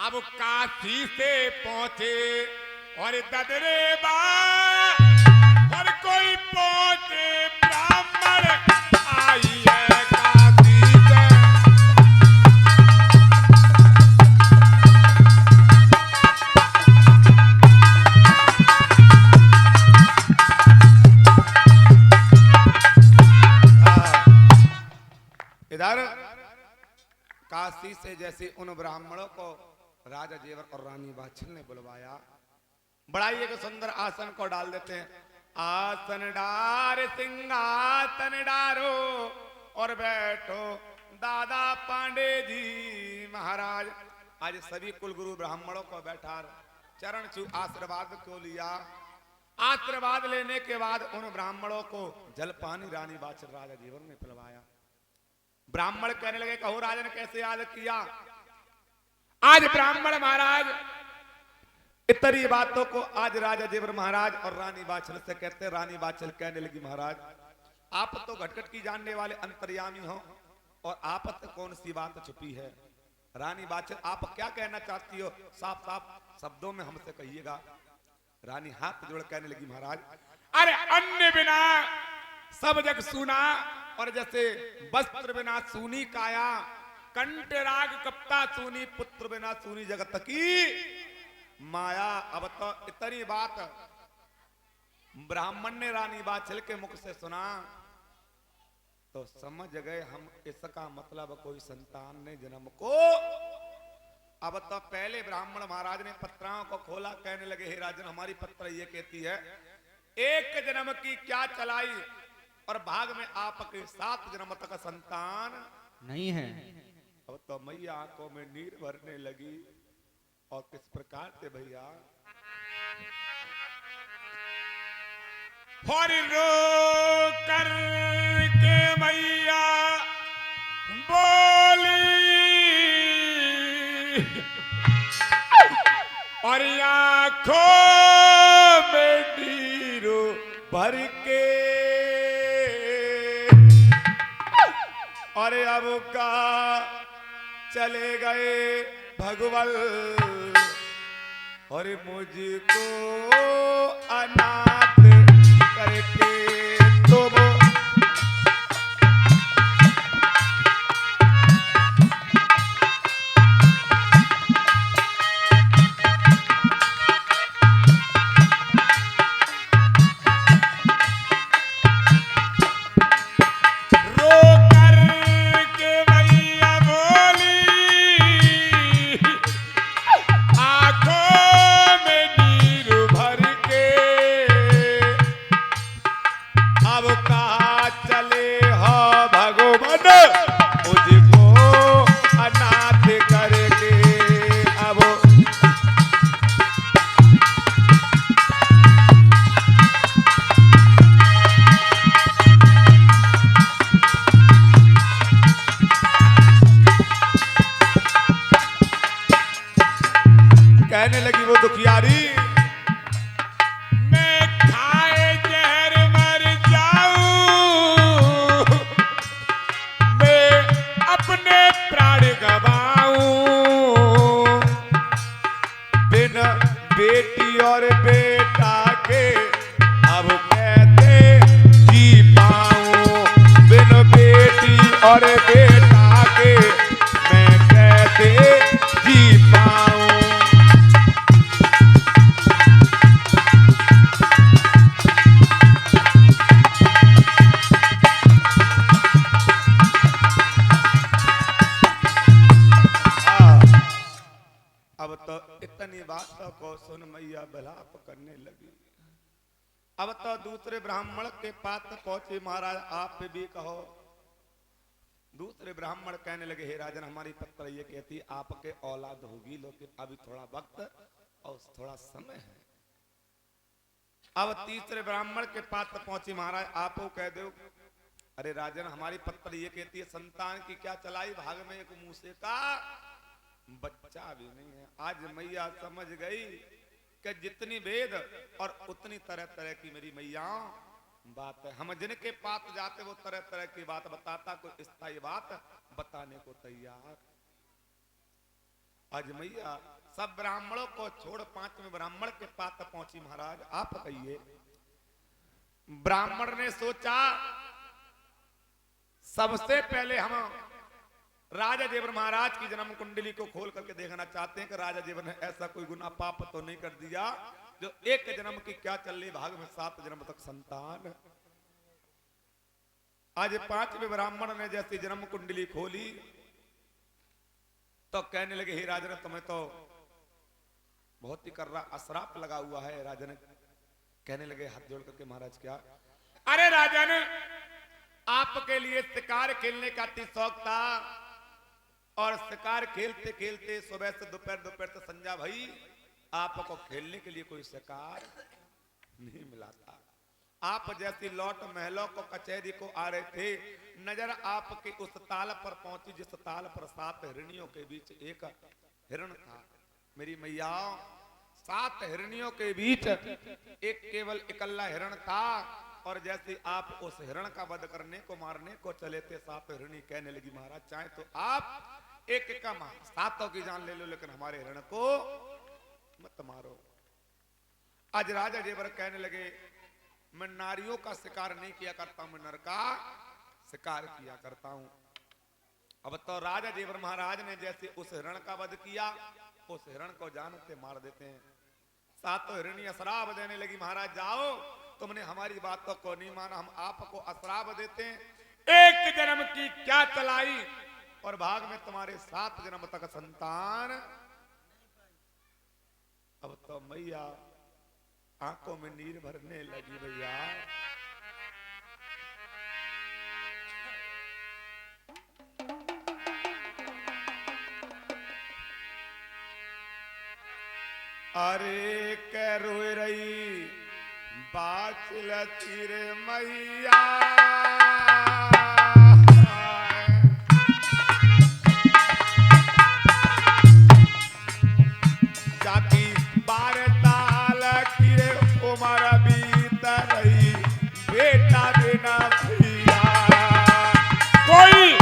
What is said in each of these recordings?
अब काशी से पहुंचे और ददरे बा और कोई पहुंचे ब्राह्मण आई है काशी से। इधर काशी से जैसे उन ब्राह्मणों को राजा जेवर और रानी बाछिल ने बुलवाया, बड़ा ही एक सुंदर आसन को डाल देते हैं। आसन डार सिंहासन डारो और बैठो दादा पांडे जी महाराज। आज सभी कुलगुरु ब्राह्मणों को बैठा चरण छू आशीर्वाद को लिया। आशीर्वाद लेने के बाद उन ब्राह्मणों को जल पानी रानी बाछिल राजा जेवर ने पिलवाया। ब्राह्मण कहने लगे, कहो राजन कैसे याद किया? आज ब्राह्मण महाराज इतनी बातों को आज राजा जेवर महाराज और रानी बाछिल से कहते। रानी बाछिल कहने लगी, महाराज आप तो घटघट की जानने वाले अंतर्यामी हो और आप तक कौन सी बात छुपी है? रानी बाछिल आप क्या कहना चाहती हो, साफ साफ शब्दों में हमसे कहिएगा। रानी हाथ जोड़ कहने लगी, महाराज अरे अन्य बिना सब जग सुना और जैसे वस्त्र बिना सूनी काया, कंठ राग कप्ता सूनी, पुत्र बिना सूनी जगत की माया। अब तो इतनी बात ब्राह्मण ने रानी बाछिल के मुख से सुना तो समझ गए हम इसका मतलब कोई संतान ने जन्म को। अब तो पहले ब्राह्मण महाराज ने पत्राओं को खोला, कहने लगे, हे राजन हमारी पत्र ये कहती है एक जन्म की क्या चलाई और भाग में आपके 7 जन्म तक संतान नहीं है। अब तो मैया आंखों में नीर भरने लगी। और किस प्रकार से भैया, और रो कर के मैया बोली और आंखों में नीरो भर के अरे अब का चले गए भगवान और मुझको अनाथ करके तुम। कहने लगी वो दुखियारी, मैं खाए जहर मर जाऊं, मैं अपने प्राण गवाऊं, बिन बेटी और बेटा के अब कहते जी पाऊं, बिन बेटी और बेटा के मैं कहते जी पाऊं। अब तो इतनी बातों को सुन मैया विलाप करने लगी। अब तो दूसरे ब्राह्मण के पास पहुंचे, महाराज आप भी कहो। दूसरे ब्राह्मण कहने लगे, हे राजन हमारी पत्र ये कहती आपके औलाद होगी, लेकिन अभी थोड़ा वक्त और थोड़ा समय है। अब तीसरे ब्राह्मण के पास पहुंची, महाराज आप कह दो। अरे राजन हमारी पत्र ये कहती है संतान की क्या चलाई, भाग में एक मूसे का बच्चा भी नहीं है। आज मैया समझ गई कि जितनी वेद और उतनी तरह तरह की मेरी मैया बात है। हम जिनके पास जाते वो तरह तरह की बात बताता, कोई स्थायी बात बताने को तैयार। आज मैया सब ब्राह्मणों को छोड़ पांचवें ब्राह्मण के पास पहुंची। महाराज आप कहिए। ब्राह्मण ने सोचा सबसे पहले हम राजा देवर महाराज की जन्म कुंडली को खोल करके देखना चाहते हैं कि राजा देवर ने ऐसा कोई गुनाह पाप तो नहीं कर दिया जो एक जन्म की क्या चल रही भाग में 7 जन्म तक संतान। आज पांचवें ब्राह्मण ने जैसी जन्म कुंडली खोली तो कहने लगे हे राजा ने तुम्हें तो बहुत ही कर रहा अश्राप लगा हुआ है। राजा ने कहने लगे हाथ जोड़ करके महाराज क्या? अरे राजा ने आपके लिए शिकार खेलने का शौक था और शिकार खेलते खेलते सुबह से दोपहर दोपहर से संध्या भाई आपको खेलने के लिए कोई शिकार नहीं मिला था। आप जैसी लौट महलों को कचहरी को आ रहे थे, नजर आपके उस ताल पर पहुंची जिस ताल पर 7 हिरणियों के बीच एक हिरण था। मेरी मैया 7 हिरणियों के बीच एक केवल इकल्ला हिरण था और जैसे आप उस हिरण का वध करने को मारने को चले थे 7 हिरणी कहने लगी महाराज चाहे तो आप एक का मार 7 की जान ले लो लेकिन हमारे हिरण को मत मारो। आज राजा जेवर कहने लगे मैं नारियों का शिकार नहीं किया करता हूं, मैं नर का शिकार किया करता हूं। अब तो राजा जेवर महाराज ने जैसे उस हिरण का वध किया उस हिरण को जानते मार देते हैं। 7 हिरणी अश्राप देने लगी महाराज जाओ तुमने हमारी बातों को नहीं माना, हम आपको अश्राप देते हैं। एक जन्म की क्या चलाई और भाग में तुम्हारे 7 जन्म तक संतान। अब तो मैया आंखों में नीर भरने लगी भैया। अरे कै रोए रही बाचल तीर मैया जाती बार ताल किरे उमर बीत रही बेटा बिना भैया कोई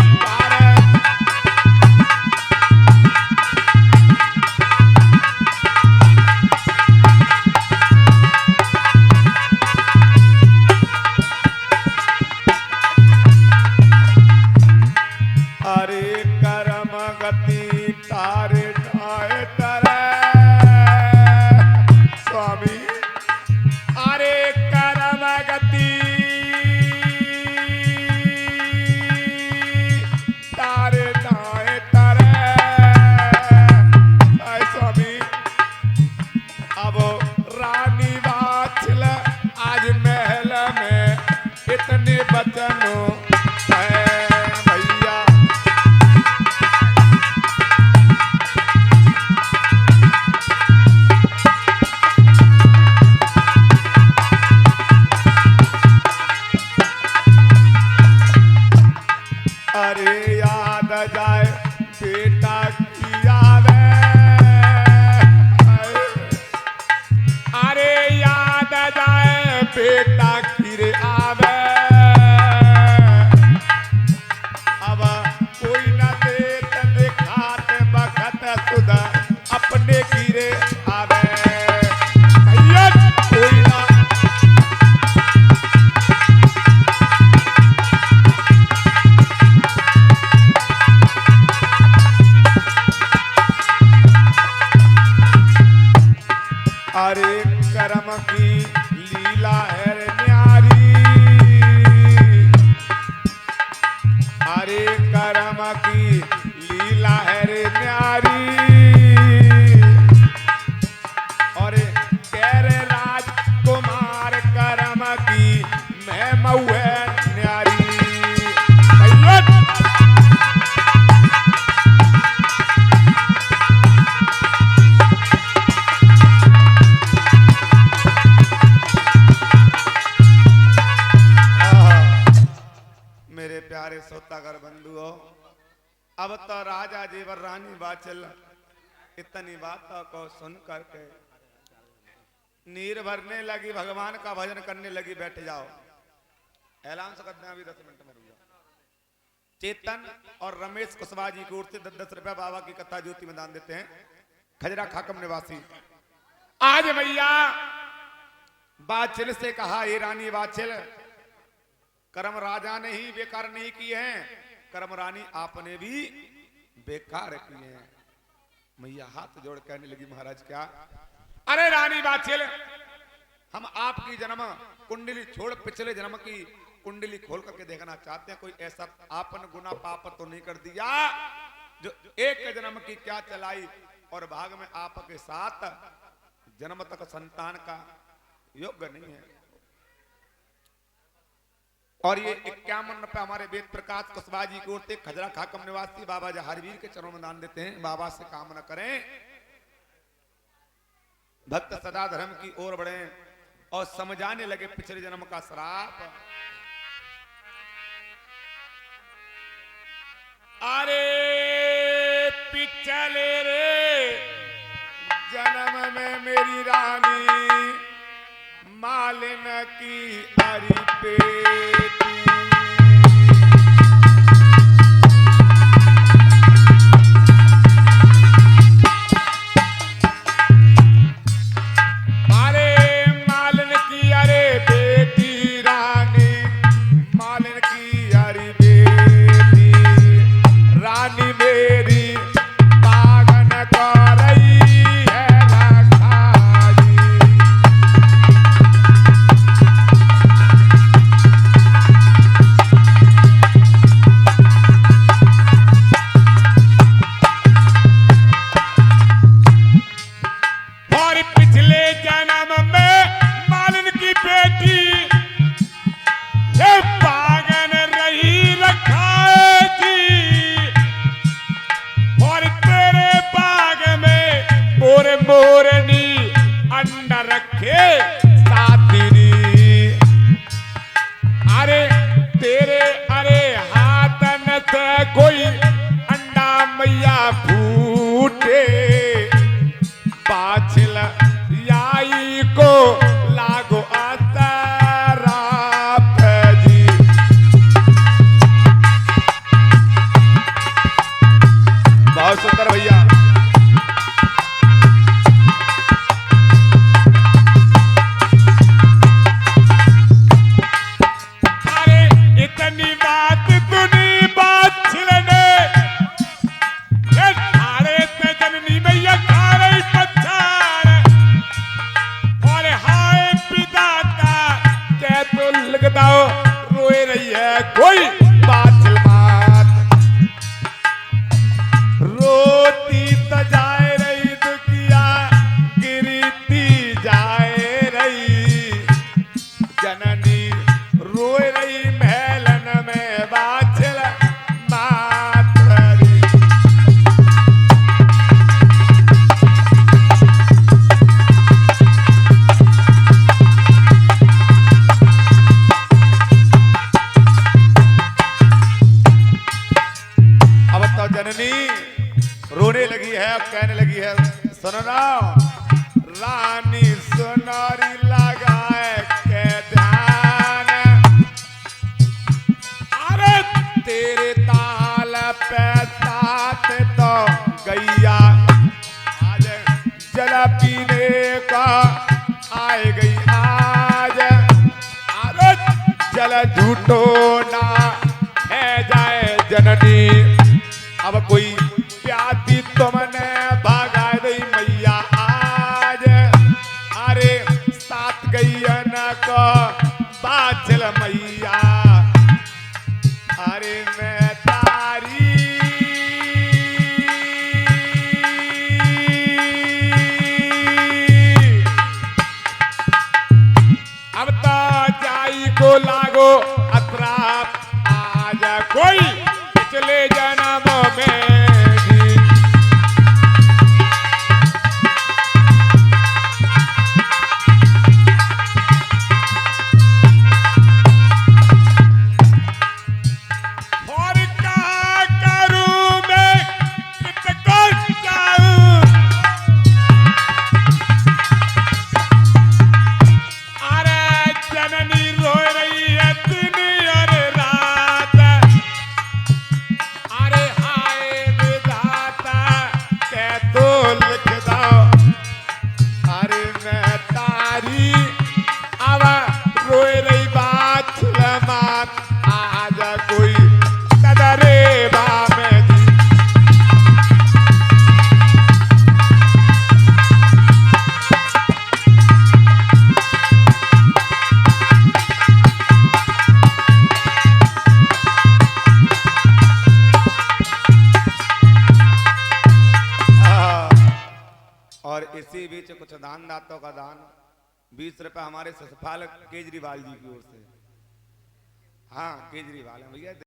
अब तो राजा जेवर रानी बाचल इतनी बातों को सुन करके नीर भरने लगी, भगवान का भजन करने लगी। बैठ जाओ, ऐलान से करते हैं अभी 10 मिनट में रुक जाओ। चेतन और रमेश कुशवाहा जी की ओर से 10-10 रुपया बाबा की कथा ज्योति में दान देते हैं। खजरा खाकम निवासी। आज भैया बादशिल से कहा, ये रानी बादशिल, कर्म राजा ने ही बेकार नहीं किए हैं, कर्म रानी आपने भी बेकार किए हैं। मैया हाथ जोड़ कहने लगी, महाराज क्या? अरे रानी बादशिल, हम आपकी जन्म कुंडली छोड़ पिछले जन्म की कुंडली खोल करके देखना चाहते हैं, कोई ऐसा आपन गुना पाप तो नहीं कर दिया जो एक जन्म की क्या चलाई और भाग में आपके साथ जन्म तक संतान का योग्य नहीं है। और ये 51 रुपए हमारे वेद प्रकाश कुशवाहा जी की ओर से खजरा खाकम निवासी बाबा जहारवीर के चरणों में दान देते हैं। बाबा से कामना करें भक्त सदा धर्म की ओर बढ़े और समझाने लगे पिछले जन्म का श्राप। अरे पिछले रे जन्म में मेरी रानी मालिन की हरी बेटी, अरे मालिन की अरे बेटी रानी, मालिन की हरी बेटी, रानी मेरी पागन कर रही है रखाजी। और पिछले जन्म में मालिन की बेटी ये पागन रही रखाजी, और तेरे बाग में मोर मोरनी अंडा रखे सातिनी। अरे तेरे अरे हाथन से कोई अंडा मैया फूटे, बादशिल याई को लागो अतराप जी। बहुत सुंदर भैया। अरे इतनी बात सुनी बादशिल ने, ये थारे से जननी मैया खा रही पत्थर, और हाय पिताता क्या तो लगता रोए रही है कोई बादशिल मात, रोती तो जाए रही दुखिया गिरती जाए रही, जननी रोए रही महलन में बादशिल मात रही। अब तो जननी रोने लगी है और कहने लगी है, सुनना रानी सुनारी लगाए के ध्यान, अरे तेरे ताल पे साथ तो गैया आज जल पीने का आए गई आज, अरे जल झूठो ना है जाए जननी। अब कोई प्याती तुमने भागा दई मैया आज, अरे साथ गैया न को बादशिल मैया, अरे मैं तारी अब तो जाई को लागो अतराप आज, कोई पिछले जन्म में और इसी बीच कुछ दान दातों का दान 20 रुपए हमारे ससपाल केजरीवाल जी की ओर से। हाँ केजरीवाल है भैया।